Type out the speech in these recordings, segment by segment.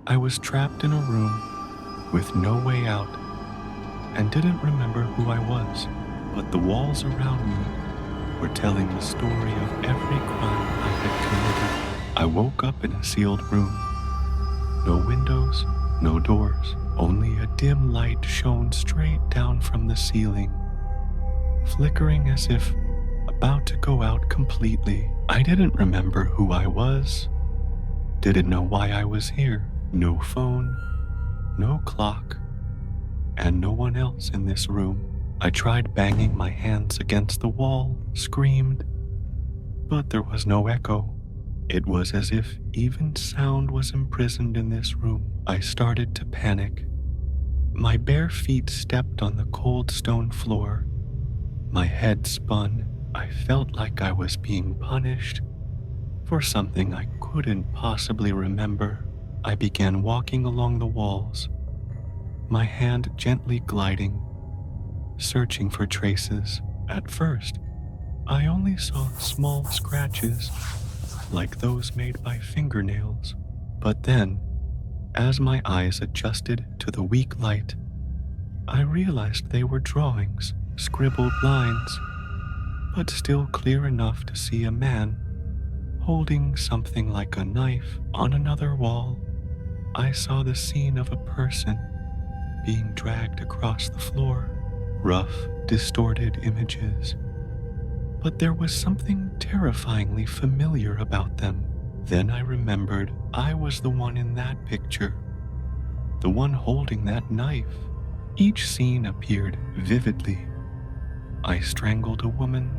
I was trapped in a room with no way out and didn't remember who I was, but the walls around me were telling the story of every crime I had committed. I woke up in a sealed room. No windows, no doors, only a dim light shone straight down from the ceiling, flickering as if about to go out completely. I didn't remember who I was, didn't know why I was here. No phone, no clock, and no one else in this room. I tried banging my hands against the wall, screamed, but there was no echo. It was as if even sound was imprisoned in this room. I started to panic. My bare feet stepped on the cold stone floor. My head spun. I felt like I was being punished for something I couldn't possibly remember. I began walking along the walls, my hand gently gliding, searching for traces. At first, I only saw small scratches, like those made by fingernails. But then, as my eyes adjusted to the weak light, I realized they were drawings, scribbled lines, but still clear enough to see a man holding something like a knife. On another wall, I saw the scene of a person being dragged across the floor. Rough, distorted images. But there was something terrifyingly familiar about them. Then I remembered I was the one in that picture, the one holding that knife. Each scene appeared vividly. I strangled a woman.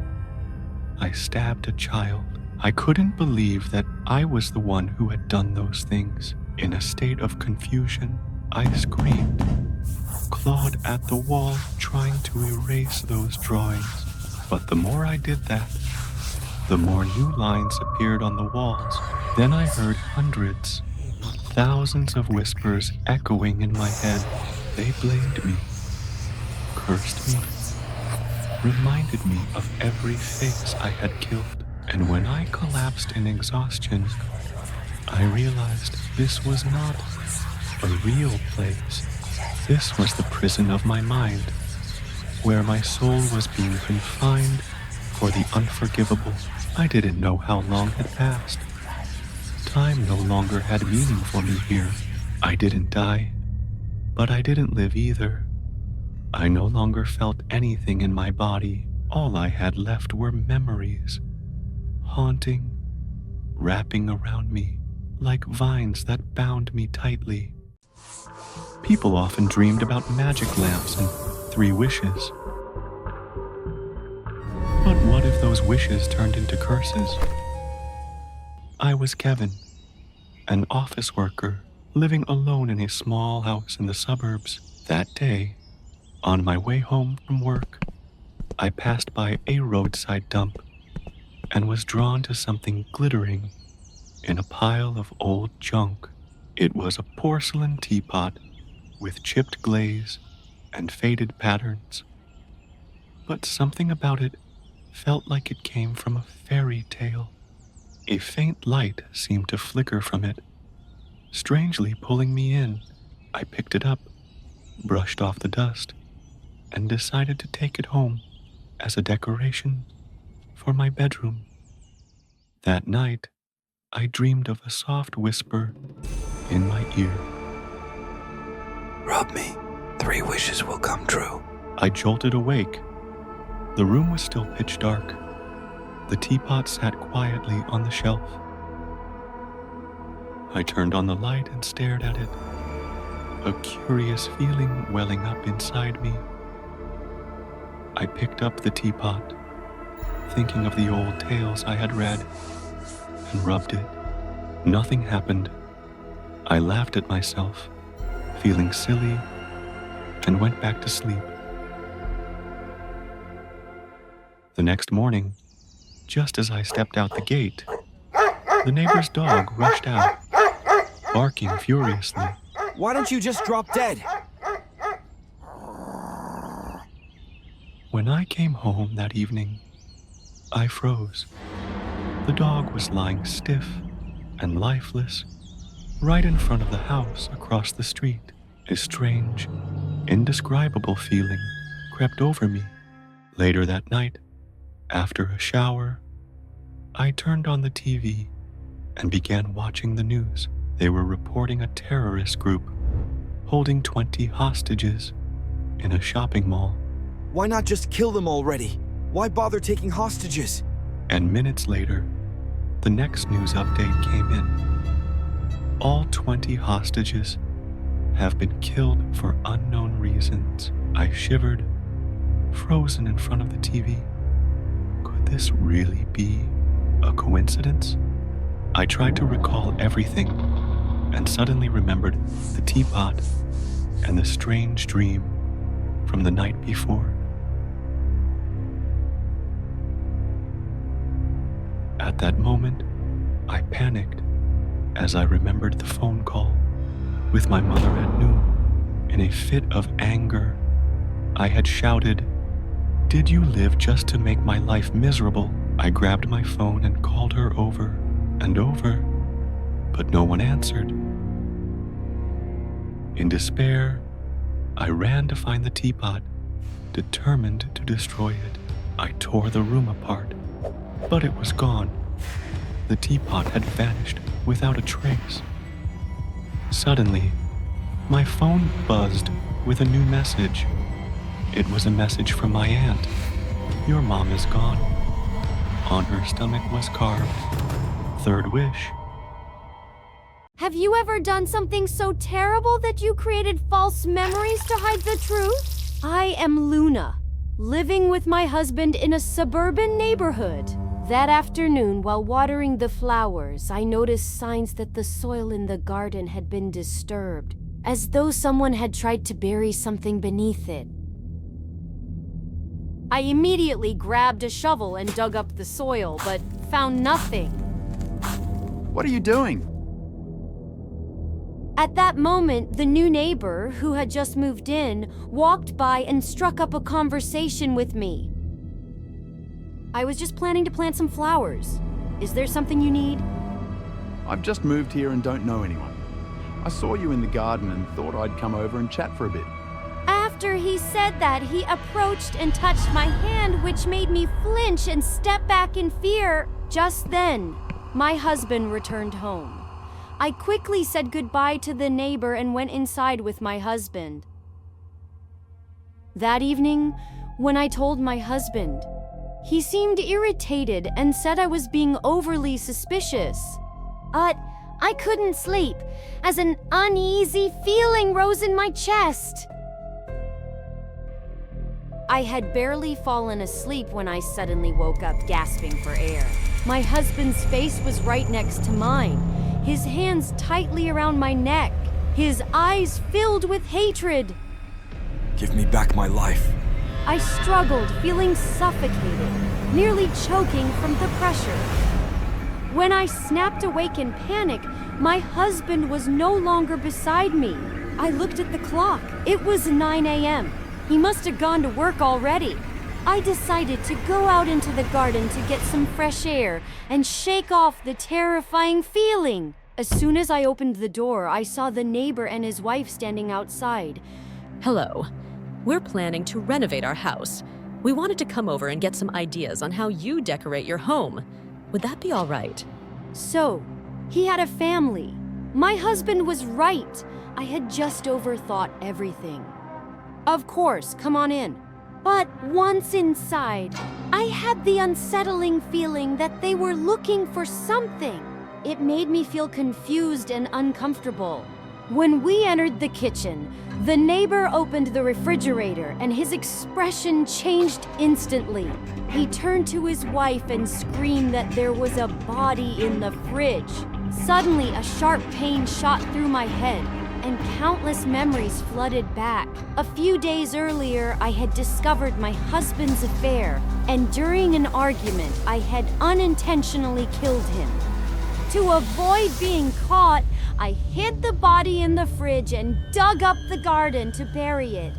I stabbed a child. I couldn't believe that I was the one who had done those things. In a state of confusion, I screamed, clawed at the wall, trying to erase those drawings. But the more I did that, the more new lines appeared on the walls. Then I heard hundreds, thousands of whispers echoing in my head. They blamed me, cursed me, reminded me of every face I had killed. And when I collapsed in exhaustion, I realized this was not a real place. This was the prison of my mind, where my soul was being confined for the unforgivable. I didn't know how long had passed. Time no longer had meaning for me here. I didn't die, but I didn't live either. I no longer felt anything in my body. All I had left were memories, haunting, wrapping around me like vines that bound me tightly. People often dreamed about magic lamps and 3 wishes. But what if those wishes turned into curses? I was Kevin, an office worker living alone in a small house in the suburbs. That day, on my way home from work, I passed by a roadside dump and was drawn to something glittering in a pile of old junk. It was a porcelain teapot with chipped glaze and faded patterns. But something about it felt like it came from a fairy tale. A faint light seemed to flicker from it, strangely pulling me in. I picked it up, brushed off the dust, and decided to take it home as a decoration for my bedroom. That night, I dreamed of a soft whisper in my ear. Rub me. 3 wishes will come true. I jolted awake. The room was still pitch dark. The teapot sat quietly on the shelf. I turned on the light and stared at it, a curious feeling welling up inside me. I picked up the teapot, thinking of the old tales I had read, and rubbed it. Nothing happened. I laughed at myself, feeling silly, and went back to sleep. The next morning, just as I stepped out the gate, the neighbor's dog rushed out, barking furiously. Why don't you just drop dead? When I came home that evening, I froze. The dog was lying stiff and lifeless right in front of the house across the street. A strange, indescribable feeling crept over me. Later that night, after a shower, I turned on the TV and began watching the news. They were reporting a terrorist group holding 20 hostages in a shopping mall. Why not just kill them already? Why bother taking hostages? And minutes later, the next news update came in. All 20 hostages have been killed for unknown reasons. I shivered, frozen in front of the TV. Could this really be a coincidence? I tried to recall everything and suddenly remembered the teapot and the strange dream from the night before. At that moment, I panicked as I remembered the phone call with my mother at noon. In a fit of anger, I had shouted, "Did you live just to make my life miserable?" I grabbed my phone and called her over and over, but no one answered. In despair, I ran to find the teapot, determined to destroy it. I tore the room apart, but it was gone. The teapot had vanished without a trace. Suddenly, my phone buzzed with a new message. It was a message from my aunt. "Your mom is gone." On her stomach was carved, "Third wish." Have you ever done something so terrible that you created false memories to hide the truth? I am Luna, living with my husband in a suburban neighborhood. That afternoon, while watering the flowers, I noticed signs that the soil in the garden had been disturbed, as though someone had tried to bury something beneath it. I immediately grabbed a shovel and dug up the soil, but found nothing. What are you doing? At that moment, the new neighbor, who had just moved in, walked by and struck up a conversation with me. I was just planning to plant some flowers. Is there something you need? I've just moved here and don't know anyone. I saw you in the garden and thought I'd come over and chat for a bit. After he said that, he approached and touched my hand, which made me flinch and step back in fear. Just then, my husband returned home. I quickly said goodbye to the neighbor and went inside with my husband. That evening, when I told my husband, he seemed irritated and said I was being overly suspicious. But I couldn't sleep, as an uneasy feeling rose in my chest. I had barely fallen asleep when I suddenly woke up gasping for air. My husband's face was right next to mine, his hands tightly around my neck, his eyes filled with hatred. Give me back my life. I struggled, feeling suffocated, nearly choking from the pressure. When I snapped awake in panic, my husband was no longer beside me. I looked at the clock. It was 9 a.m. He must have gone to work already. I decided to go out into the garden to get some fresh air and shake off the terrifying feeling. As soon as I opened the door, I saw the neighbor and his wife standing outside. Hello. We're planning to renovate our house. We wanted to come over and get some ideas on how you decorate your home. Would that be all right? So, he had a family. My husband was right. I had just overthought everything. Of course, come on in. But once inside, I had the unsettling feeling that they were looking for something. It made me feel confused and uncomfortable. When we entered the kitchen, the neighbor opened the refrigerator and his expression changed instantly. He turned to his wife and screamed that there was a body in the fridge. Suddenly, a sharp pain shot through my head, and countless memories flooded back. A few days earlier, I had discovered my husband's affair, and during an argument, I had unintentionally killed him. To avoid being caught, I hid the body in the fridge and dug up the garden to bury it.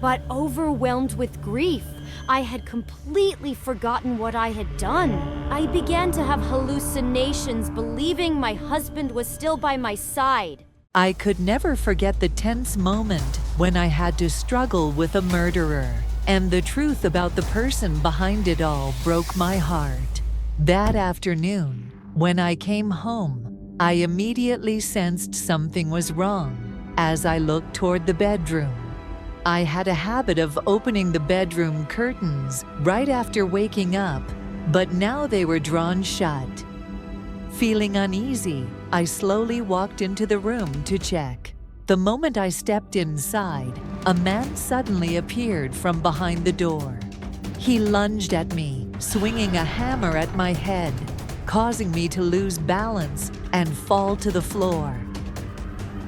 But overwhelmed with grief, I had completely forgotten what I had done. I began to have hallucinations, believing my husband was still by my side. I could never forget the tense moment when I had to struggle with a murderer, and the truth about the person behind it all broke my heart. That afternoon, when I came home, I immediately sensed something was wrong as I looked toward the bedroom. I had a habit of opening the bedroom curtains right after waking up, but now they were drawn shut. Feeling uneasy, I slowly walked into the room to check. The moment I stepped inside, a man suddenly appeared from behind the door. He lunged at me, swinging a hammer at my head, causing me to lose balance and fall to the floor.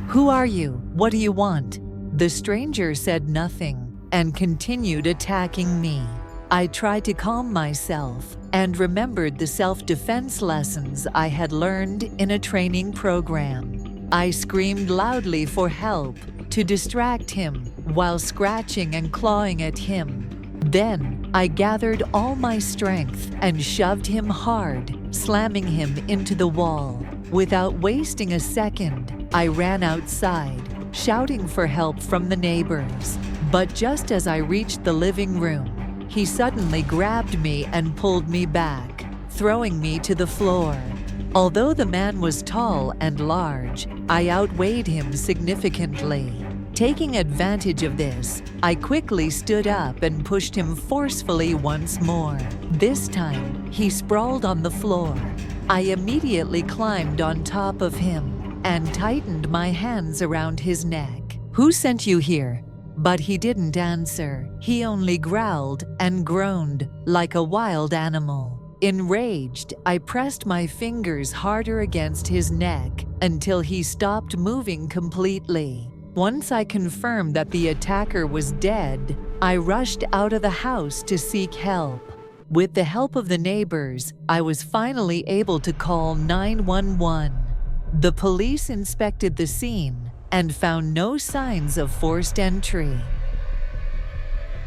"Who are you? What do you want?" The stranger said nothing and continued attacking me. I tried to calm myself and remembered the self-defense lessons I had learned in a training program. I screamed loudly for help to distract him while scratching and clawing at him. Then I gathered all my strength and shoved him hard, slamming him into the wall. Without wasting a second, I ran outside, shouting for help from the neighbors. But just as I reached the living room, he suddenly grabbed me and pulled me back, throwing me to the floor. Although the man was tall and large, I outweighed him significantly. Taking advantage of this, I quickly stood up and pushed him forcefully once more. This time, he sprawled on the floor. I immediately climbed on top of him and tightened my hands around his neck. "Who sent you here?" But he didn't answer. He only growled and groaned like a wild animal. Enraged, I pressed my fingers harder against his neck until he stopped moving completely. Once I confirmed that the attacker was dead, I rushed out of the house to seek help. With the help of the neighbors, I was finally able to call 911. The police inspected the scene and found no signs of forced entry.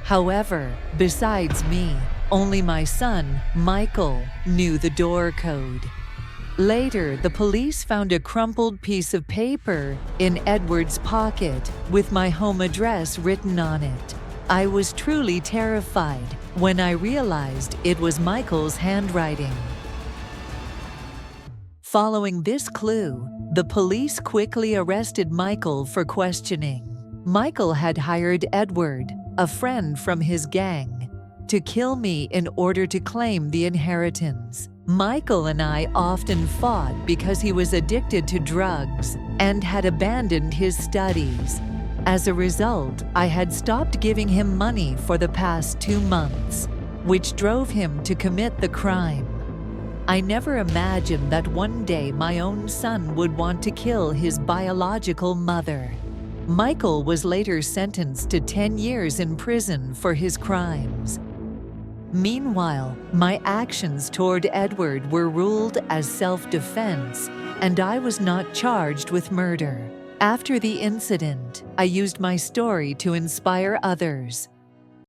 However, besides me, only my son, Michael, knew the door code. Later, the police found a crumpled piece of paper in Edward's pocket with my home address written on it. I was truly terrified when I realized it was Michael's handwriting. Following this clue, the police quickly arrested Michael for questioning. Michael had hired Edward, a friend from his gang, to kill me in order to claim the inheritance. Michael and I often fought because he was addicted to drugs and had abandoned his studies. As a result, I had stopped giving him money for the past 2 months, which drove him to commit the crime. I never imagined that one day my own son would want to kill his biological mother. Michael was later sentenced to 10 years in prison for his crimes. Meanwhile, my actions toward Edward were ruled as self-defense, and I was not charged with murder. After the incident, I used my story to inspire others.